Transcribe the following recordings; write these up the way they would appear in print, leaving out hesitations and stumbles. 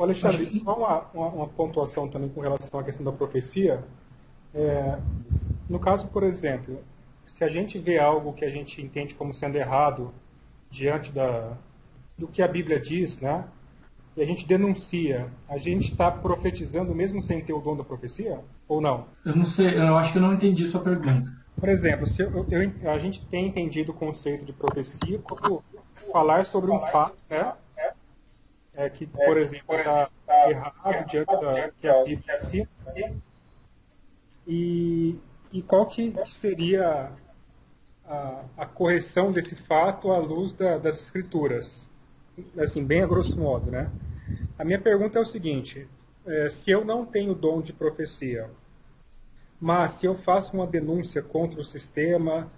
Alexandre, só uma pontuação também com relação à questão da profecia. É, no caso, por exemplo, se a gente vê algo que a gente entende como sendo errado diante do que a Bíblia diz, né? E a gente denuncia, a gente está profetizando mesmo sem ter o dom da profecia? Ou não? Eu não sei, eu acho que eu não entendi sua pergunta. Por exemplo, se a gente tem entendido o conceito de profecia como falar sobre um fato, né? Que, por exemplo, está errado diante da que a Bíblia ensina. E qual que seria a correção desse fato à luz das Escrituras? Assim, bem a grosso modo, né? A minha pergunta é o seguinte: se eu não tenho dom de profecia, mas se eu faço uma denúncia contra o sistema,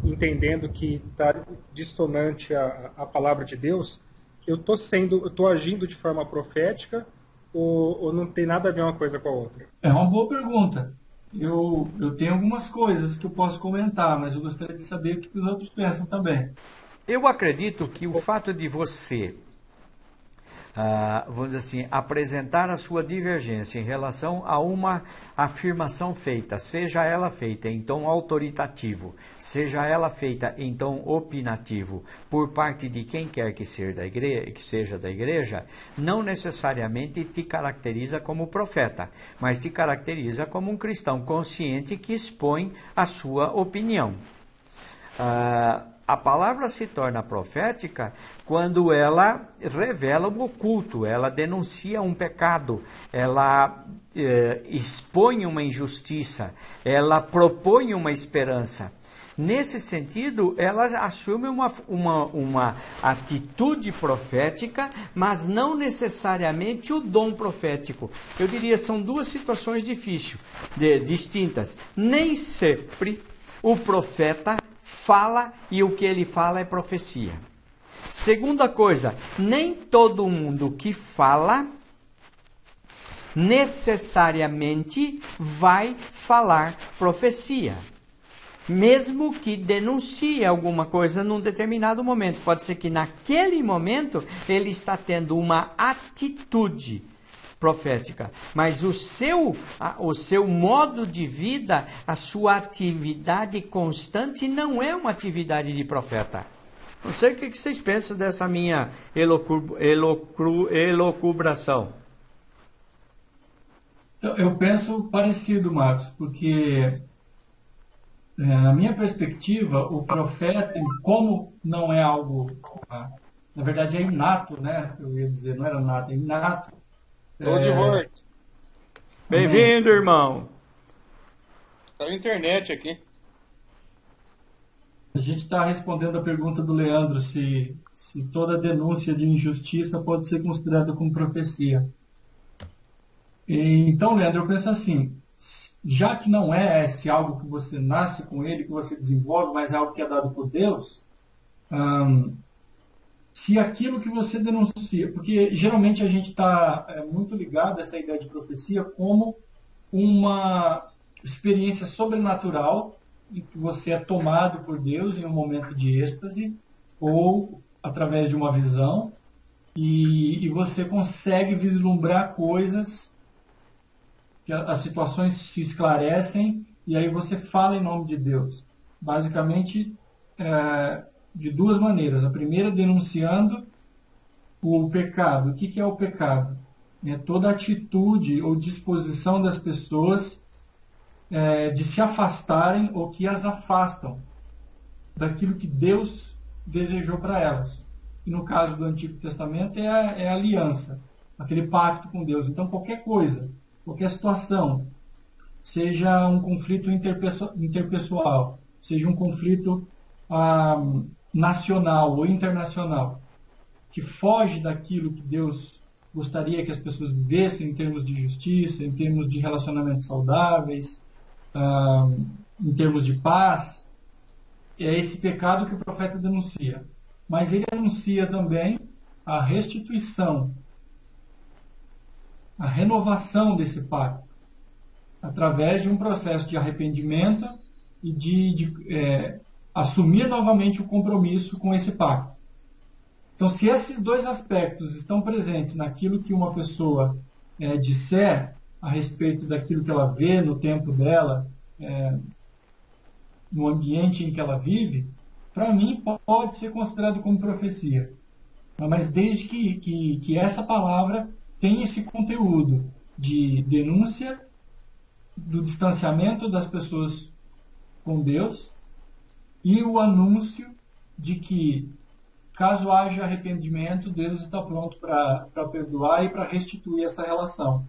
entendendo que está dissonante a palavra de Deus, eu estou agindo de forma profética ou não tem nada a ver uma coisa com a outra? É uma boa pergunta. Eu tenho algumas coisas que eu posso comentar, mas eu gostaria de saber o que os outros pensam também. Eu acredito que o fato de você, vamos dizer assim, apresentar a sua divergência em relação a uma afirmação feita, seja ela feita em tom autoritativo, seja ela feita em tom opinativo, por parte de quem quer que seja da igreja, não necessariamente te caracteriza como profeta, mas te caracteriza como um cristão consciente que expõe a sua opinião. A palavra se torna profética quando ela revela o oculto, ela denuncia um pecado, ela expõe uma injustiça, ela propõe uma esperança. Nesse sentido, ela assume uma atitude profética, mas não necessariamente o dom profético. Eu diria, são duas situações distintas. Nem sempre o profeta fala e o que ele fala é profecia. Segunda coisa, nem todo mundo que fala necessariamente vai falar profecia. Mesmo que denuncie alguma coisa num determinado momento. Pode ser que naquele momento ele está tendo uma atitude profética, mas o seu modo de vida, a sua atividade constante não é uma atividade de profeta. Não sei o que vocês pensam dessa minha elocubração. Eu penso parecido, Marcos, porque na minha perspectiva, o profeta, como não é algo, na verdade é inato, né? Eu ia dizer, não era nato, é inato. Tô de volta. Bem-vindo, irmão. Tá na internet aqui. A gente está respondendo a pergunta do Leandro se toda denúncia de injustiça pode ser considerada como profecia. Então, Leandro, eu penso assim, já que não é esse algo que você nasce com ele, que você desenvolve, mas é algo que é dado por Deus, se aquilo que você denuncia, porque geralmente a gente está muito ligado a essa ideia de profecia como uma experiência sobrenatural em que você é tomado por Deus em um momento de êxtase ou através de uma visão e você consegue vislumbrar coisas, que as situações se esclarecem e aí você fala em nome de Deus. Basicamente, de duas maneiras. A primeira, denunciando o pecado. O que é o pecado? É toda atitude ou disposição das pessoas de se afastarem ou que as afastam daquilo que Deus desejou para elas. E no caso do Antigo Testamento é a aliança, aquele pacto com Deus. Então qualquer coisa, qualquer situação, seja um conflito interpessoal, seja um conflito nacional ou internacional, que foge daquilo que Deus gostaria que as pessoas vivessem em termos de justiça, em termos de relacionamentos saudáveis, em termos de paz, é esse pecado que o profeta denuncia. Mas ele anuncia também a restituição, a renovação desse pacto, através de um processo de arrependimento e de assumir novamente o compromisso com esse pacto. Então, se esses dois aspectos estão presentes naquilo que uma pessoa disser a respeito daquilo que ela vê no tempo dela, no ambiente em que ela vive, para mim pode ser considerado como profecia. Mas desde que essa palavra tenha esse conteúdo de denúncia do distanciamento das pessoas com Deus e o anúncio de que, caso haja arrependimento, Deus está pronto para perdoar e para restituir essa relação,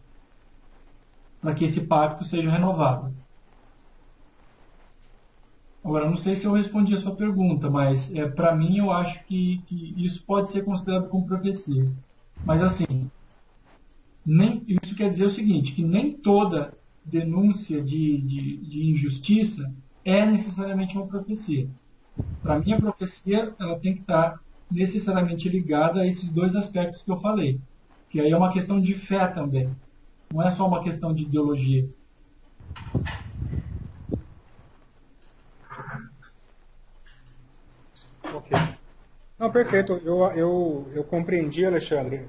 para que esse pacto seja renovado. Agora, não sei se eu respondi a sua pergunta, mas para mim eu acho que isso pode ser considerado como profecia. Mas assim, isso quer dizer o seguinte, que nem toda denúncia de injustiça é necessariamente uma profecia. Para mim, a profecia ela tem que estar necessariamente ligada a esses dois aspectos que eu falei, que aí é uma questão de fé também, não é só uma questão de ideologia. Ok. Não, perfeito. Eu compreendi, Alexandre.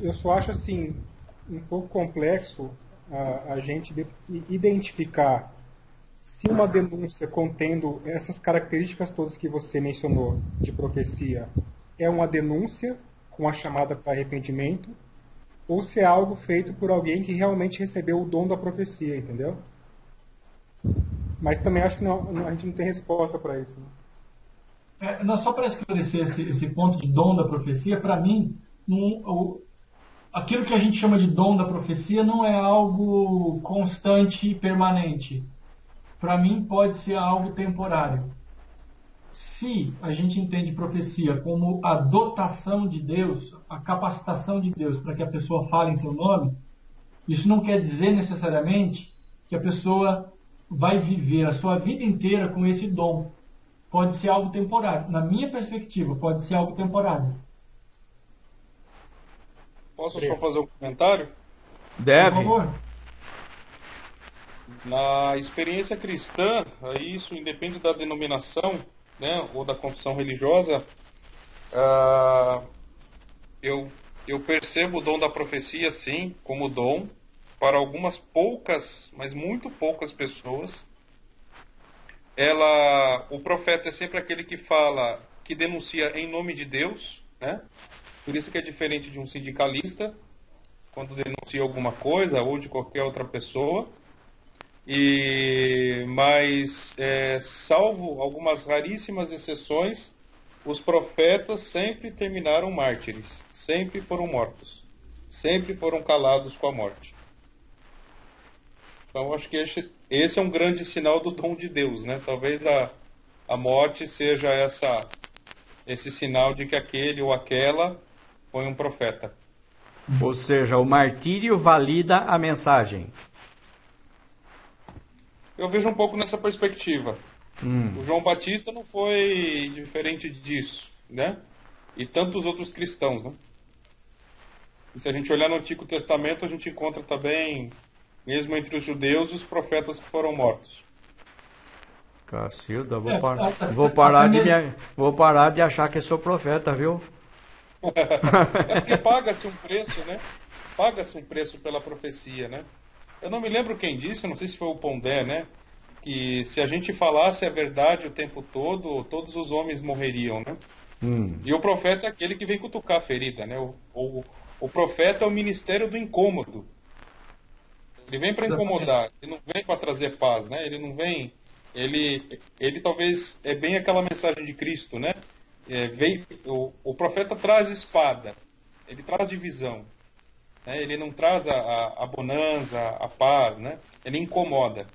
Eu só acho assim um pouco complexo a gente identificar se uma denúncia contendo essas características todas que você mencionou de profecia é uma denúncia com a chamada para arrependimento ou se é algo feito por alguém que realmente recebeu o dom da profecia, entendeu? Mas também acho que a gente não tem resposta para isso. Né? Não, só para esclarecer esse ponto de dom da profecia, para mim, aquilo que a gente chama de dom da profecia não é algo constante e permanente. Para mim, pode ser algo temporário. Se a gente entende profecia como a dotação de Deus, a capacitação de Deus para que a pessoa fale em seu nome, isso não quer dizer necessariamente que a pessoa vai viver a sua vida inteira com esse dom. Pode ser algo temporário. Na minha perspectiva, pode ser algo temporário. Posso só fazer um comentário? Deve. Por favor. Na experiência cristã, isso independe da denominação, né, ou da confissão religiosa, eu percebo o dom da profecia, sim, como dom, para algumas poucas, mas muito poucas pessoas. O profeta é sempre aquele que fala, que denuncia em nome de Deus, né? Por isso que é diferente de um sindicalista, quando denuncia alguma coisa, ou de qualquer outra pessoa. Mas, salvo algumas raríssimas exceções, os profetas sempre terminaram mártires, sempre foram mortos, sempre foram calados com a morte. Então, acho que esse é um grande sinal do dom de Deus, né? Talvez a morte seja esse sinal de que aquele ou aquela foi um profeta. Ou seja, o martírio valida a mensagem. Eu vejo um pouco nessa perspectiva. O João Batista não foi diferente disso, né? E tantos outros cristãos, né? E se a gente olhar no Antigo Testamento, a gente encontra também, mesmo entre os judeus, os profetas que foram mortos. Cacilda, vou parar de achar que sou profeta, viu? É porque paga-se um preço, né? Paga-se um preço pela profecia, né? Eu não me lembro quem disse, não sei se foi o Pondé, né? Que se a gente falasse a verdade o tempo todo, todos os homens morreriam, né? E o profeta é aquele que vem cutucar a ferida, né? O profeta é o ministério do incômodo. Ele vem para incomodar, ele não vem para trazer paz, né? Ele não vem... Ele talvez é bem aquela mensagem de Cristo, né? O profeta traz espada, ele traz divisão, né? Ele não traz a bonança, a paz, né? Ele incomoda.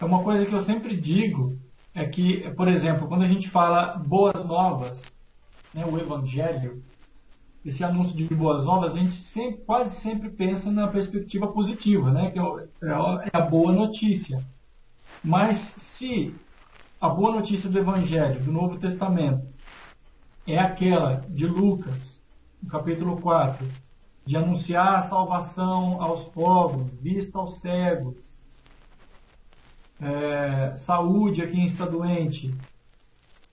Uma coisa que eu sempre digo é que, por exemplo, quando a gente fala boas novas, né, o evangelho, esse anúncio de boas novas, a gente quase sempre pensa na perspectiva positiva, né, que é a boa notícia. Mas se a boa notícia do Evangelho, do Novo Testamento, é aquela de Lucas, no capítulo 4, de anunciar a salvação aos pobres, vista aos cegos, saúde a quem está doente,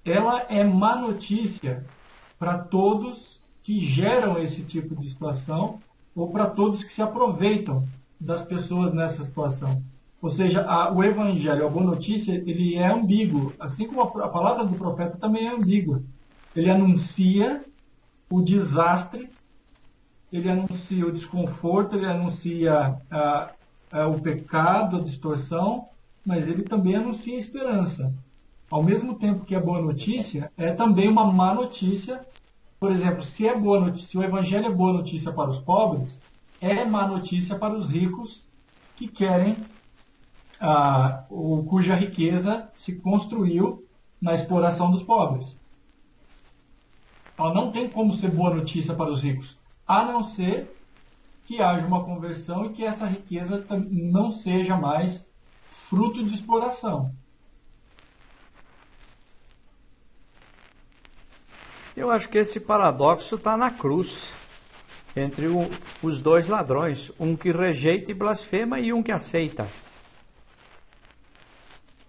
ela é má notícia para todos que geram esse tipo de situação ou para todos que se aproveitam das pessoas nessa situação. Ou seja, o evangelho, a boa notícia, ele é ambíguo, assim como a palavra do profeta também é ambígua. Ele anuncia o desastre, ele anuncia o desconforto, ele anuncia o pecado, a distorção, mas ele também anuncia a esperança. Ao mesmo tempo que é boa notícia, é também uma má notícia. Por exemplo, se o evangelho é boa notícia para os pobres, é má notícia para os ricos que querem, cuja riqueza se construiu na exploração dos pobres. Ela não tem como ser boa notícia para os ricos, a não ser que haja uma conversão e que essa riqueza não seja mais fruto de exploração. Eu acho que esse paradoxo está na cruz, entre os dois ladrões, um que rejeita e blasfema e um que aceita.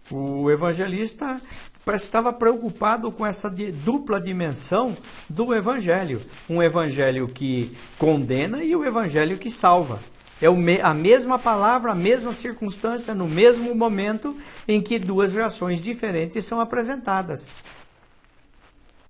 O evangelista parece que estava preocupado com essa dupla dimensão do evangelho. Um evangelho que condena e o evangelho que salva. É a mesma palavra, a mesma circunstância, no mesmo momento em que duas reações diferentes são apresentadas.